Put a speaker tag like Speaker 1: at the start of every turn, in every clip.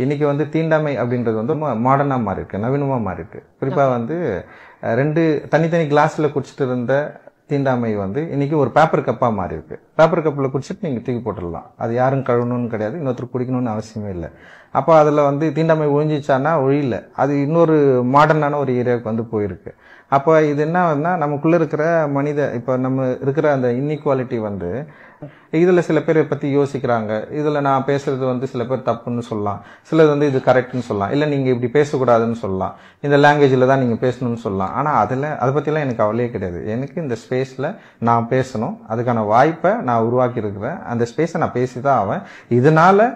Speaker 1: இன்னைக்கு வந்து தீண்டாமை அப்படின்றது வந்து மாடர்னா மாறி இருக்கு, நவீனமா மாறி இருக்கு. குறிப்பா வந்து 2 தனித்தனி கிளாஸ்ல குடிச்சிட்டு இருந்த தீண்டாமை வந்து இன்னைக்கு ஒரு பேப்பர் கப்பா மாறி இருக்கு. பேப்பர் கப்பில் குடிச்சிட்டு நீங்க தூக்கி போட்டுடலாம், அது யாரும் கழுவணும்னு கிடையாது, இன்னொருத்தர் குடிக்கணும்னு அவசியமே இல்லை. அப்போ அதுல வந்து தீண்டாமை ஒழிஞ்சிச்சானா ஒழியல, அது இன்னொரு மாடர்னான ஒரு ஏரியாவுக்கு வந்து போயிருக்கு. அப்போ இது என்னன்னா நமக்குள்ள இருக்கிற இப்ப நம்ம இருக்கிற அந்த இன்இக்வாலிட்டி வந்து இதுல சில பேரை பத்தி யோசிக்கிறாங்க. இதுல நான் பேசுறது வந்து சில பேர் தப்புன்னு சொல்லலாம், சிலது வந்து இது கரெக்ட்னு சொல்லலாம், இல்ல நீங்க இப்படி பேசக்கூடாதுன்னு சொல்லலாம், இந்த லாங்குவேஜ்ல தான் நீங்க பேசணும்னு சொல்லலாம். ஆனா அதை பத்திலாம் எனக்கு கவலையே கிடையாது. எனக்கு இந்த ஸ்பேஸ்ல நான் பேசணும், அதுக்கான வாய்ப்பை நான் உருவாக்கி இருக்கிறேன். அந்த ஸ்பேஸை நான் பேசிதான் ஆவேன். இதனால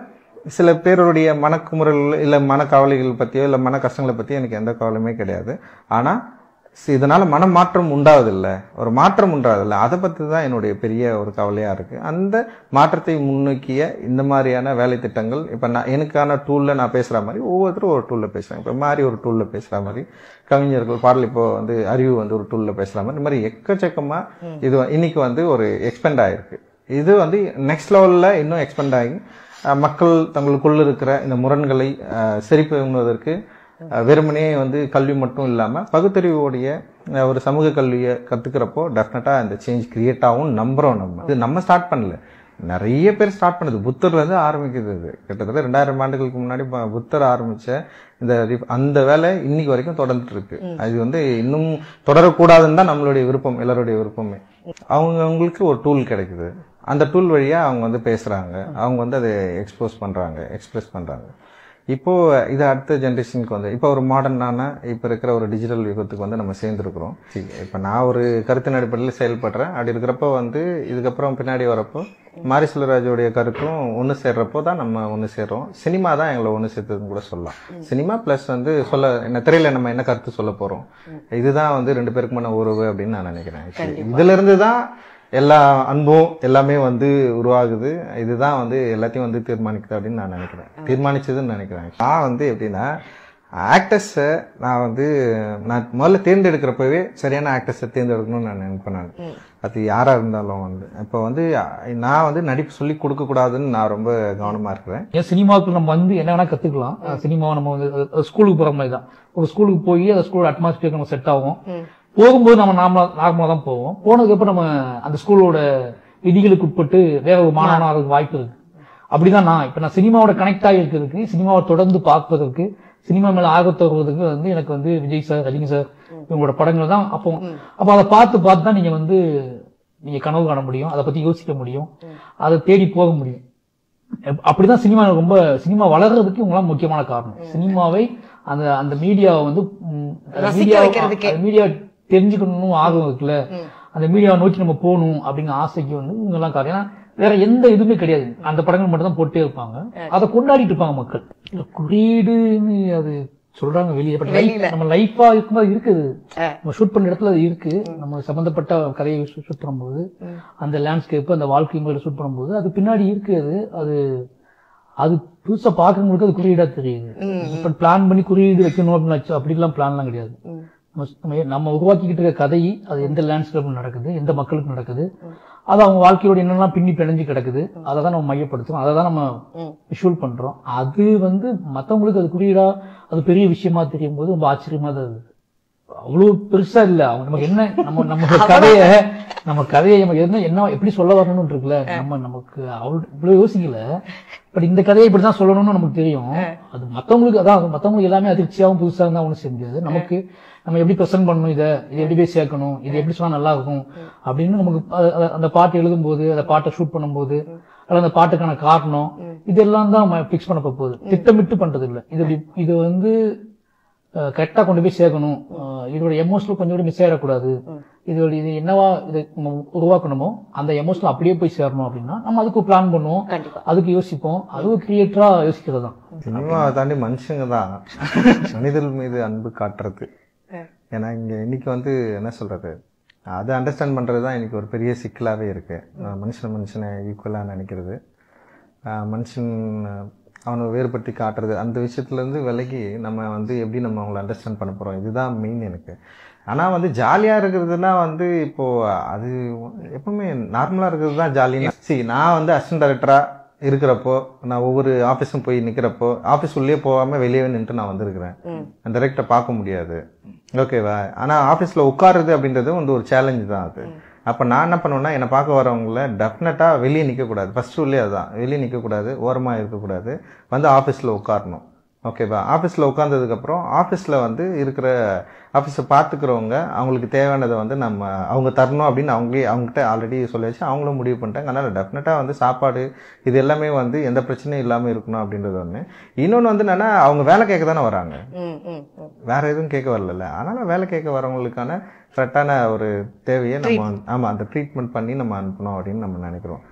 Speaker 1: சில பேருடைய மனக்குமுறல் இல்ல மனக்கவலைகள் பத்தியோ இல்ல மன கஷ்டங்களை பத்தியோ எனக்கு எந்த கவலையுமே கிடையாது. ஆனா இதனால மன மாற்றம் உண்டாவதில்ல, ஒரு மாற்றம் உண்டாவதில்லை, அதை பத்தி தான் என்னுடைய பெரிய ஒரு கவலையா இருக்கு. அந்த மாற்றத்தை முன்னோக்கிய இந்த மாதிரியான வேலை திட்டங்கள், இப்ப நான் எனக்கான டூல்ல நான் பேசுற மாதிரி ஒவ்வொருத்தரும் ஒரு டூல்ல பேசுறாங்க. இப்ப மாதிரி ஒரு டூல்ல பேசுற மாதிரி, கவிஞர்கள் பாடல் இப்போ வந்து அறிவு வந்து ஒரு டூல்ல பேசுற மாதிரி, இந்த மாதிரி எக்கச்சக்கமா இது இன்னைக்கு வந்து ஒரு எக்ஸ்பெண்ட் ஆயிருக்கு. இது வந்து நெக்ஸ்ட் லெவல்ல இன்னும் எக்ஸ்பெண்ட் ஆகி மக்கள் தங்களுக்குள்ள இருக்கிற இந்த முரண்களை சரி பண்ணுவதற்கு வெறுமனே வந்து கல்வி மட்டும் இல்லாம பகுத்தறிவோடைய ஒரு சமூக கல்வியை கத்துக்கிறப்போ டெஃபினட்டா இந்த சேஞ்ச் கிரியேட் ஆகும் நம்புறோம். இது நம்ம ஸ்டார்ட் பண்ணல, நிறைய பேர் ஸ்டார்ட் பண்ணுது. புத்தர்ல இருந்து ஆரம்பிக்குது. இது கிட்டத்தட்ட 2000 ஆண்டுகளுக்கு முன்னாடி புத்தர் ஆரம்பிச்ச அந்த வேலை இன்னைக்கு வரைக்கும் தொடர்ந்துட்டு இருக்கு. அது வந்து இன்னும் தொடரக்கூடாதுன்னு தான் நம்மளுடைய விருப்பம், எல்லாருடைய விருப்பமே. அவங்களுக்கு ஒரு டூல் கிடைக்குது, அந்த டூல் வழியா அவங்க வந்து பேசுறாங்க, அவங்க வந்து அதை எக்ஸ்பிரஸ் பண்றாங்க. இப்போ இது அடுத்த ஜெனரேஷனுக்கு வந்து இப்ப ஒரு மாடர்னான இப்ப இருக்கிற ஒரு டிஜிட்டல் யுகத்துக்கு வந்து நம்ம சேர்ந்துருக்கிறோம். இப்ப நான் ஒரு கருத்தின் அடிப்படையில் செயல்படுறேன். அப்படி இருக்கிறப்போ வந்து இதுக்கப்புறம் பின்னாடி வரப்போ மாரி செல்வராஜோடைய கருத்தும் ஒண்ணு சேர்றப்போ தான் நம்ம ஒண்ணு சேர்றோம். சினிமா தான் எங்களை ஒண்ணு சேர்த்ததுன்னு கூட சொல்லலாம். சினிமா பிளஸ் வந்து என்ன திரையில நம்ம என்ன கருத்து சொல்ல போறோம், இதுதான் வந்து 2 பேருக்குமான உறவு அப்படின்னு நான் நினைக்கிறேன். இதுல இருந்துதான் எல்லா அன்பும் எல்லாமே வந்து உருவாகுது. இதுதான் வந்து எல்லாத்தையும் வந்து தீர்மானிக்குது அப்படின்னு நான் நினைக்கிறேன், தீர்மானிச்சதுன்னு நினைக்கிறேன். நான் வந்து எப்படின்னா ஆக்டர்ஸை நான் முதல்ல தேர்ந்தெடுக்கிறப்பவே சரியான ஆக்டர்ஸை தேர்ந்தெடுக்கணும்னு நான் நினைப்பேன். நான் அது யாரா இருந்தாலும் வந்து இப்போ வந்து நான் வந்து நடிப்பு சொல்லி கொடுக்க கூடாதுன்னு நான் ரொம்ப கவனமா இருக்கிறேன்.
Speaker 2: ஏன் சினிமாவுக்கு நம்ம வந்து என்ன வேணா கத்துக்கலாம். சினிமாவை நம்ம வந்து ஸ்கூலுக்கு போற மாதிரி தான். ஒரு ஸ்கூலுக்கு போய் அந்த ஸ்கூலோட அட்மாஸ்பியர் நம்ம செட் ஆகும். போகும்போது நம்ம நார்மலா தான் போவோம். போனதுக்கு அப்புறம் நம்ம அந்த ஸ்கூலோட விதிகளுக்கு உட்பட்டு வேற ஒரு மாணவனாக வாய்ப்பு இருக்கு. அப்படிதான் நான் சினிமாவோட கனெக்ட் ஆகி இருக்கிறதுக்கு, சினிமாவை தொடர்ந்து பார்ப்பதற்கு, சினிமா மேல ஆர்வத்தை வருவதற்கு வந்து எனக்கு வந்து விஜய் சார், ரஜினி சார் இவங்களோட படங்கள் தான். அப்போ அதை பார்த்து தான் நீங்க கனவு காண முடியும், அதை பத்தி யோசிக்க முடியும், அதை தேடி போக முடியும். அப்படிதான் சினிமா வளர்றதுக்கு இவங்களாம் முக்கியமான காரணம். சினிமாவை அந்த மீடியாவை வந்து மீடியா தெரிஞ்சுக்கணும் ஆர்வம் இருக்குல்ல, அந்த மீடியாவை நோக்கி நம்ம போகணும் அப்படிங்கிற ஆசைக்கு வந்து இவங்க எல்லாம் காரணம். ஏன்னா வேற எந்த இதுவுமே கிடையாது, அந்த படங்கள் மட்டும் தான் போட்டே இருப்பாங்க, அதை கொண்டாடிட்டு இருப்பாங்க மக்கள். குறியீடுன்னு அது சொல்றாங்க வெளியே, நம்ம லைஃபா இருக்கும்போது இருக்குது, நம்ம ஷூட் பண்ண இடத்துல அது இருக்கு. நம்ம சம்பந்தப்பட்ட கதையை ஷூட் பண்ணும்போது, அந்த லேண்ட்ஸ்கேப், அந்த வாழ்க்கை முறையில ஷூட் பண்ணும்போது அது பின்னாடி இருக்கு. அது புதுசா பாக்குறவங்களுக்கு அது குறியீடா தெரியுது. இப்ப பிளான் பண்ணி குறியீடு வைக்கணும் அப்படின்னு அப்படிலாம் பிளான்லாம் கிடையாது. நம்ம உருவாக்கிக்கிட்டு இருக்க கதை அது எந்த லேண்ட்ஸ்கேப்ல நடக்குது, எந்த மக்களுக்கு நடக்குது, அது அவங்க வாழ்க்கையோட என்னெல்லாம் பின்னி பிணைஞ்சு கிடக்குது, அதை தான் நம்ம மையப்படுத்துறோம், அதை தான் நம்ம விஷுவல் பண்றோம். அது வந்து மத்தவங்களுக்கு அது குறியீடா அது பெரிய விஷயமா தெரியும் போது ரொம்ப ஆச்சரியமா தான் இருக்கு. அவ்வளவு பெருசா இல்ல, அவங்க நமக்கு என்ன நம்ம கதையை என்ன எப்படி சொல்ல வரணும்னு இருக்குல்ல, நமக்கு இவ்வளவு யோசிக்கல. பட் இந்த கதையை இப்படிதான் சொல்லணும்னு நமக்கு தெரியும். அது மத்தவங்களுக்கு எல்லாமே அதிர்ச்சியாவும் புதுசா இருந்தா ஒண்ணு செஞ்சது. நமக்கு நம்ம எப்படி பிரசன்ட் பண்ணணும், இதை எப்படி போய் சேர்க்கணும், இது எப்படி சொன்னா நல்லா இருக்கும் அப்படின்னு நமக்கு அந்த பாட்டு எழுதும் போது, அந்த பாட்டை ஷூட் பண்ணும் போது, அல்ல அந்த பாட்டுக்கான காரணம், இதெல்லாம் தான் பிக்ஸ் பண்ண போகுது. திட்டமிட்டு பண்றது இல்லை. இது வந்து கரெக்டா கொண்டு போய் சேர்க்கணும், இதோட எமோஷனல் கொஞ்சம் கூட மிஸ் ஆயிடக்கூடாது, இது என்னவா இதை உருவாக்கணுமோ அந்த எமோஷனல் அப்படியே போய் சேரணும் அப்படின்னா நம்ம அதுக்கு பிளான் பண்ணுவோம், அதுக்கு யோசிப்போம். அதுவும் கிரியேட்டரா யோசிக்கிறது தான்.
Speaker 1: சினிமாவை தாண்டி மனுஷங்க தான் மனிதர்கள் மீது அன்பு காட்டுறது. ஏன்னா இங்க இன்னைக்கு வந்து என்ன சொல்றது, அதை அண்டர்ஸ்டாண்ட் பண்றதுதான் இன்னைக்கு ஒரு பெரிய சிக்கலாவே இருக்கு. மனுஷனை ஈக்குவலா நினைக்கிறது, மனுஷன் அவனை வேறுபடுத்தி காட்டுறது, அந்த விஷயத்துல இருந்து விலகி நம்ம வந்து எப்படி நம்ம அவங்களை அண்டர்ஸ்டாண்ட் பண்ண போறோம், இதுதான் மெயின் எனக்கு. ஆனா வந்து ஜாலியா இருக்கிறதுனா வந்து இப்போ அது எப்பவுமே நார்மலா இருக்கிறது தான் ஜாலியா. நான் வந்து அசிஸ்டன்ட் டைரக்டரா இருக்கிறப்போ நான் ஒவ்வொரு ஆபீஸும் போய் நிக்கிறப்போ ஆபீஸ் உள்ளே போகாம வெளியே நின்று நான் வந்திருக்கிறேன். டைரக்டா பார்க்க முடியாது. ஓகேவா? ஆனா ஆபீஸ்ல உட்காருது அப்படின்றது வந்து ஒரு சேலஞ்சு தான் அது. அப்ப நான் என்ன பண்ணுவேன்னா, என்னை பார்க்க வரவங்கள டெஃபினட்டா வெளியே நிக்க கூடாது. ஃபர்ஸ்ட் ரூல்லே அதுதான், வெளியே நிக்க கூடாது, ஓரமா இருக்கக்கூடாது, வந்து ஆபீஸ்ல உட்காரணும். ஓகேவா? ஆபீஸ்ல உட்கார்ந்ததுக்கு அப்புறம் ஆபீஸ்ல வந்து இருக்கிற ஆபீஸை பார்த்துக்கிறவங்க அவங்களுக்கு தேவையானதை வந்து நம்ம அவங்க தரணும் அப்படின்னு அவங்ககிட்ட ஆல்ரெடி சொல்லி வச்சு அவங்களும் முடிவு பண்ணிட்டாங்க. அதனால டெஃபினட்டா வந்து சாப்பாடு இது எல்லாமே வந்து எந்த பிரச்சனையும் இல்லாம இருக்கணும் அப்படின்றது ஒண்ணு. இன்னொன்னு வந்து என்னன்னா, அவங்க வேலை கேட்க தானே வராங்க, வேற எதுவும் கேட்க வரல. அதனால வேலை கேட்க வரவங்களுக்கான கரெக்டான ஒரு தேவையை நம்ம அந்த ட்ரீட்மெண்ட் பண்ணி நம்ம அனுப்பணும் அப்படின்னு நம்ம நினைக்கிறோம்.